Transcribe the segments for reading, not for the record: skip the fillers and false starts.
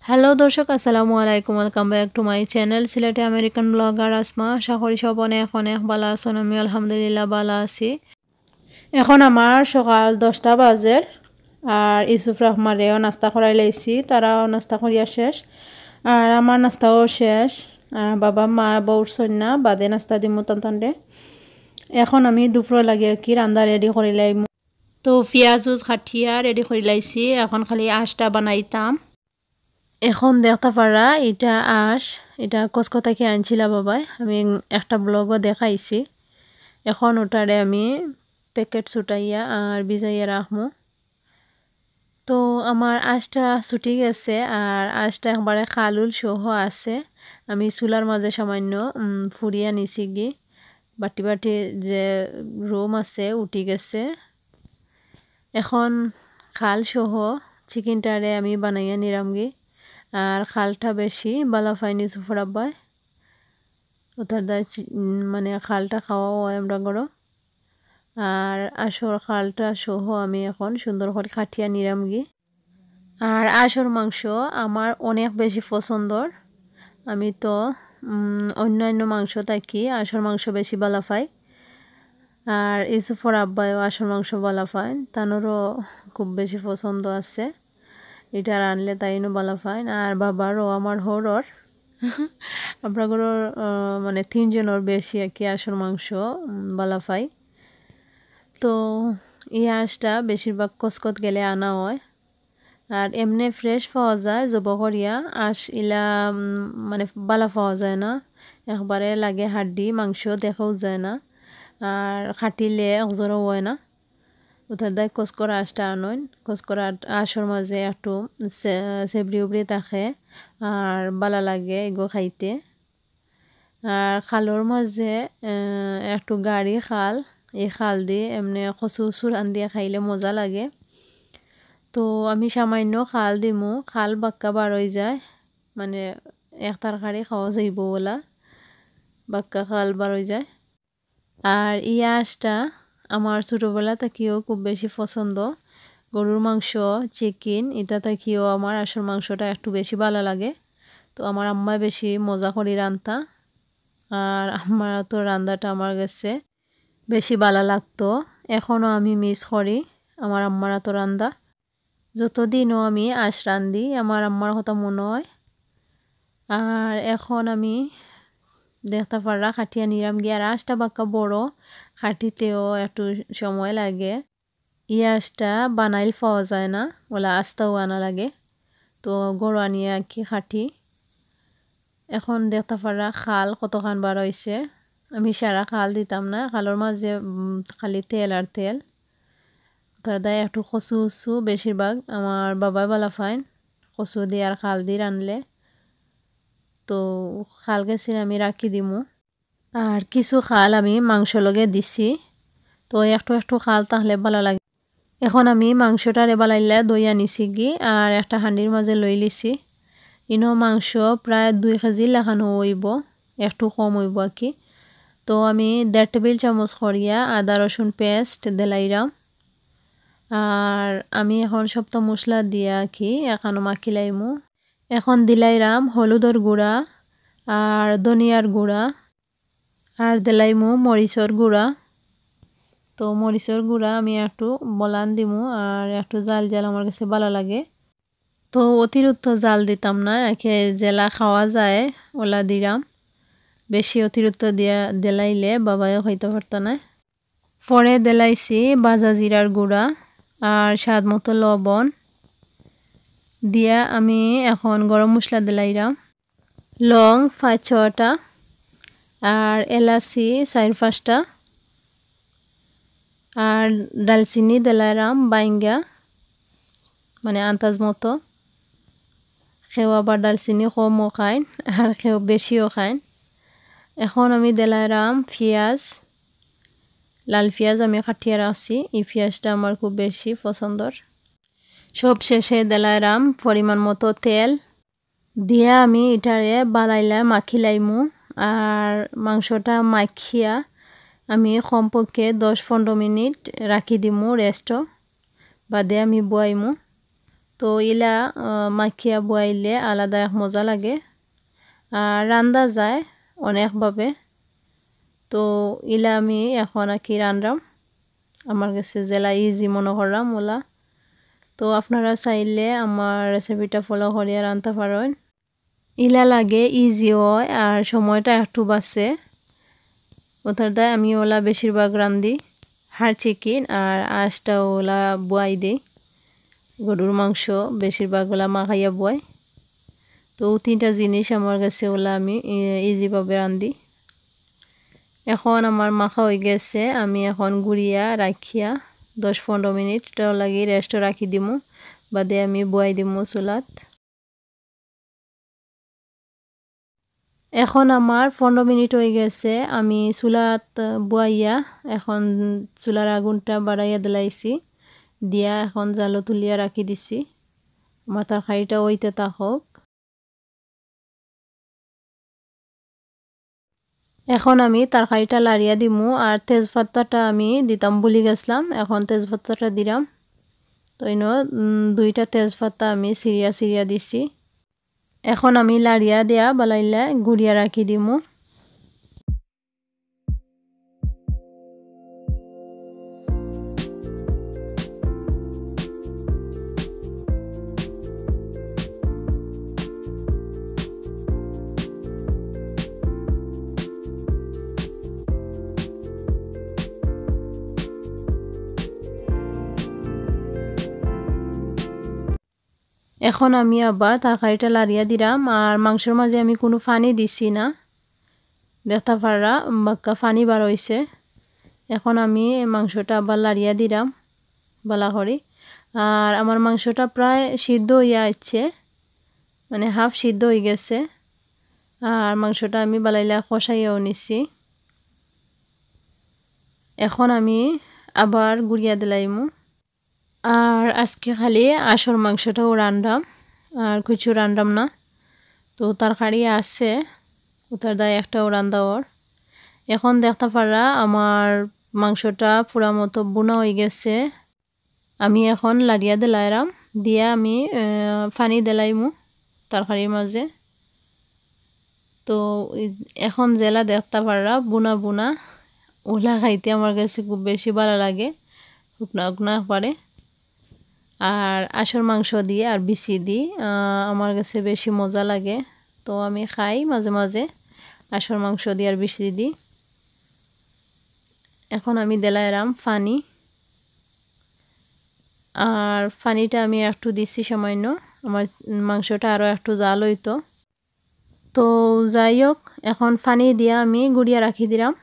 Hello দর্শক, আসসালামু আলাইকুম। Welcome back to my channel Sylheti American blogger Asma. আশা করি সব অনেক অনেক ভালো আছেন। আমি আলহামদুলিল্লাহ ভালো আছি। এখন আমার সকাল 10টা বাজে আর ইসুফ রহমারেও নাস্তা করাই লাইছি, তারাও নাস্তা করিয়া শেষ আর আমার নাস্তাও শেষ। আর বাবা মা বউর সন্না বাদে নাস্তা দিমু তান্তান্ডে। এখন আমি দুপুর লাগিয়ে কি রান্না রেডি করি লাইম। তো পিঁয়াজ খাটিয়া রেডি করি লাইছি, এখন খালি আঁশটা বানাইতাম। এখন দেখতে পারা এটা আঁশ, এটা কসকো থেকে আনছিলা বাবাই, আমি একটা ব্লগও দেখাইছি। এখন ওটারে আমি প্যাকেট ছুটাইয়া আর ভিজাইয়া রাখমু। তো আমার আঁশটা ছুটি গেছে আর আঁশটা একবারে খালুল সহ আছে। আমি চুলার মাঝে সামান্য ফুরিয়া নিছি গি, বাটি বাটি যে রুম আছে উঠি গেছে। এখন খাল সহ চিকেনটারে আমি বানাইয়া নিরামগি। আর খালটা বেশি বালা ফাইনি সুফরাব্বাই ওটার দায় মানে খালটা খাওয়াও হয় আমরা গড়ো। আর আসর খালটা সহ আমি এখন সুন্দর করে খাটিয়া নিরামগি। আর আসর মাংস আমার অনেক বেশি পছন্দর। আমি তো অন্যান্য মাংস থাকি আসর মাংস বেশি বালা পাই। আর ইসুফর আব্বাইও আসর মাংস বালা পায়, তানোরও খুব বেশি পছন্দ আছে। এটা রানলে তাইনও বালা পায়। আর বাবারও আমার হরর আপনাগুলোর মানে 3জনের বেশি আর কি আসর মাংস বালা পাই। তো এই হাঁসটা বেশিরভাগ কসকত গেলে আনা হয় আর এমনি ফ্রেশ পাওয়া যায় জব করিয়া। আঁশ ইলা মানে বালা পাওয়া যায় না, একবারে লাগে হাড্ডি মাংস দেখাও যায় না আর খাটিলে একজোরও হয় না। ওটার দায় কসকর আঁশটা আনইন, কসকর আঁশর মাঝে একটু সেবরি উবরি থাকে আর বালা লাগে এগো খাইতে। আর খালোর মাঝে একটু গাড়ি খাল, এই খাল দিয়ে এমনি কচু চুরান দিয়ে খাইলে মজা লাগে। তো আমি সামান্য খাল দিমু, খাল বাক্কা বার হয়ে যায়, মানে এক তরকারি খাওয়া যাইব বলা বাক্কা খাল বার হয়ে যায়। আর এই আঁশটা আমার ছোটোবেলা থেকেও খুব বেশি পছন্দ। গরুর মাংস চিকেন এটা থেকেও আমার আসল মাংসটা একটু বেশি ভালো লাগে। তো আমার আম্মা বেশি মজা করি রান্তা আর আমার তো রান্নাটা আমার কাছে বেশি ভালো লাগতো। এখনও আমি মিস করি আমার আম্মার তো রান্দা। যতদিনও আমি আঁশ রান্ধি আমার আম্মার কথা মনে হয়। আর এখন আমি দেখতে পারা খাটিয়া নিরাম গিয়ে আর আঁশটা বাক্কা বড়, খাটিতেও একটু সময় লাগে। এই আঁশটা বানাইল পাওয়া যায় না, ওলা আস্তাও আনা লাগে। তো গড় আনিয়ে কি খাটি। এখন দেখতে পারা খাল কতখান বার হয়েছে। আমি সারা খাল দিতাম না, খালের মাঝে খালি তেল আর তেল। দাদা একটু কচু উচু বেশিরভাগ আমার বাবাই বালা ফাইন কচু দিয়ে আর খাল দিয়ে রানলে। তো খাল গেছি আমি রাখি দিমু আর কিছু খাল আমি মাংস লগে দিছি। তো একটু একটু খাল তাহলে ভালো লাগে। এখন আমি মাংসটারে বালাইলে দই আনিছি গি আর একটা হাঁডির মাঝে লই লিছি। ইনো মাংস প্রায় 2 কেজি লাখানো হইব, একটু কম হইব আর কি। তো আমি 1.5 টেবিল চামচ করিয়া আদা রসুন পেস্ট দিলাইরাম। আর আমি এখন সপ্ত মশলা দিয়া কি এখনো মাখিলাইমু। এখন দিলাইরাম হলুদর গুঁড়া আর ধনিয়ার গুঁড়া আর দিলাইমু মরিচর গুঁড়া। তো মরিচর গুঁড়া আমি একটু বলান দিমু আর একটু জাল জাল আমার কাছে ভালো লাগে। তো অতিরিক্ত জাল দিতাম না, একে জেলা খাওয়া যায় ওলা দিলাম। বেশি অতিরিক্ত দিয়া দিলাইলে বাবাও খাইতে পারত না। পরে দিলাইছি ভাজা জিরার গুঁড়া আর স্বাদ মতো লবণ দিয়া আমি এখন গরম মশলা দিলাইরাম। লং 5-6টা আর এলাচি 4-5টা আর ডালচিনি দিলাইরাম বাইঙ্গা, মানে আন্দাজ মতো। কেউ আবার ডালচিনি কমও খায় আর কেউ বেশিও খায়। এখন আমি দিলাইরাম পেঁয়াজ, লাল পেঁয়াজ আমি কাটিয়ে রাখছি। এই পেঁয়াজটা আমার খুব বেশি পছন্দর। সব শেষে দিলাইরাম পরিমাণ মতো তেল দিয়া আমি এটারে বালাইলা মাখিলাইমু। আর মাংসটা মাখিয়া আমি কমপক্ষে 10-15 মিনিট রাখি দিমু রেস্ট, বাদে আমি বয়াইমু। তো ইলা মাখিয়া বুয়াইলে আলাদা এক মজা লাগে আর রান্দা যায় অনেকভাবে। তো ইলা আমি এখন আর কি রান্নাম, আমার কাছে জেলা ইজি মনে করলাম ওলা। তো আপনারা চাইলে আমার রেসিপিটা ফলো করিয়া রান্না পারেন। ইলা লাগে ইজি হয় আর সময়টা একটু বাঁচে। ওটার দায় আমি ওলা বেশিরভাগ রান্ধি হাড় চিকেন আর আঁশটা ওলা বুয়াই দিই। গরুর মাংস বেশিরভাগ ওলা মাখাইয়া বুয়াই। তো 3টা জিনিস আমার কাছে ওলা আমি ইজিভাবে রান্ধি। এখন আমার মাখা হয়ে গেছে, আমি এখন গুড়িয়া রাখিয়া 10-15 মিনিট লাগি রেস্ট রাখি দিমু, বাদে আমি বুয়াই দিমু চুলাত। এখন আমার 15 মিনিট হয়ে গেছে, আমি চুলাত বুয়াইয়া এখন চুলার আগুনটা বাড়াইয়া দিলাইছি, দিয়া এখন জালো তুলিয়া রাখি দিছি। আমার তরকারিটা ওইতে থাকুক। এখন আমি তরকারিটা লাড়িয়া দিমু আর তেজপাতাটা আমি দিতাম ভুলে গেছিলাম, এখন তেজপাতাটা দিলাম। তো ইনো 2টা তেজপাতা আমি সিরিয়া দিছি। এখন আমি লাড়িয়া দিয়া বালাইলা গুড়িয়া রাখি দিমু। এখন আমি আবার তরকারিটা লাড়িয়া দিলাম আর মাংসের মাঝে আমি কোনো পানি দিছি না, দেখতে পারা বাক্কা পানি বার হইছে। এখন আমি মাংসটা আবার লাড়িয়া দিলাম বালা করি। আর আমার মাংসটা প্রায় সিদ্ধ হইয়া আসছে, মানে হাফ সিদ্ধ হয়ে গেছে। আর মাংসটা আমি বালাইলা কষাইয়াও নিছি। এখন আমি আবার গুড়িয়া দিলাইমু। আর আজকে খালি আসর মাংসটাও রান্ধাম আর কিছু রান্ধাম না। তো তরকারি আছে ওটার দায় একটাও রান্ধা ওর। এখন দেখতে পারা আমার মাংসটা পুরা মতো বুনা হয়ে গেছে। আমি এখন লাড়িয়া দিলাইরাম, দিয়া আমি পানি দিলাইমু তরকারির মাঝে। তো এখন জেলা দেখতে পারা বুনা বুনা ওলা খাইতে আমার কাছে খুব বেশি ভালো লাগে, শুকনা শুকনা পারে। আর আসর মাংস দিয়ে আর বিচি দিই আমার কাছে বেশি মজা লাগে। তো আমি খাই মাঝে মাঝে আসর মাংস দিয়ে আর বিচি দিই। এখন আমি দিলাইরাম পানি, আর পানিটা আমি একটু দিচ্ছি সামান্য, আমার মাংসটা আরও একটু জাল হইতো। তো যাই হোক, এখন পানি দিয়া আমি গুড়িয়া রাখি দিলাম।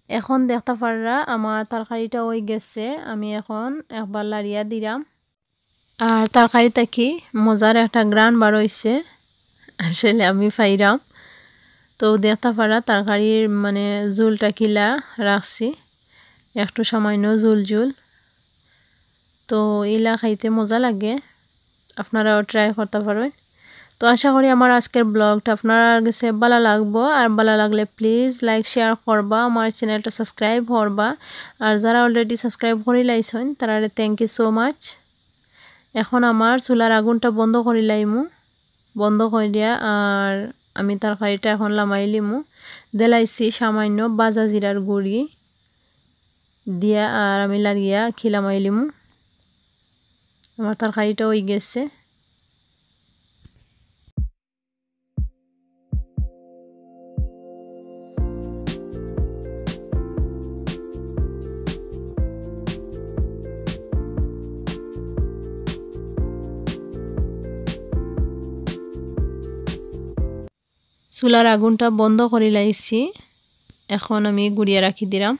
এখন দেখতে পাররা আমার তরকারিটা হয়ে গেছে, আমি এখন একবার লাড়িয়া দিলাম। আর তরকারিটা কি মজার একটা গ্রান বার হইছে, আসলে আমি পাইরাম। তো দেখতে পারা তরকারির মানে ঝোলটা কিলা রাখছি, একটু সামান্য ঝোল। তো ইলা খাইতে মজা লাগে, আপনারাও ট্রাই করতে পারেন। তো আশা করি আমার আজকের ব্লগটা আপনার কাছে ভালো লাগবো, আর ভালো লাগলে প্লিজ লাইক শেয়ার করবা, আমার চ্যানেলটা সাবস্ক্রাইব করবা। আর যারা অলরেডি সাবস্ক্রাইব করে লাইছেন তারা থ্যাংক ইউ সো মাচ। এখন আমার চুলার আগুনটা বন্ধ করে লাইমু, বন্ধ করে দিয়া আর আমি তরকারিটা এখন লামাই লিমু। দিলাইছি সামান্য বাজা জিরার গুঁড়ি দিয়া আর আমি লাগিয়া খিলামাই লিমু। আমার তরকারিটা হয়ে গেছে। চুলার আগুনটা বন্ধ করে লাইছি, এখন আমি গুড়িয়া রাখি দিলাম।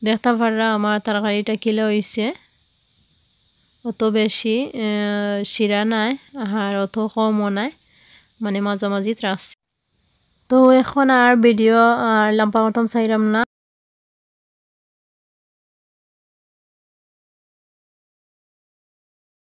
দেখতে পাররা আমার তরকারিটা কিলা হইছে, অত বেশি শিরা নাই আর অত কমও নাই, মানে মাঝামাঝি রাখছি। তো এখন আর ভিডিও আর লম্বা মতন চাইলাম না।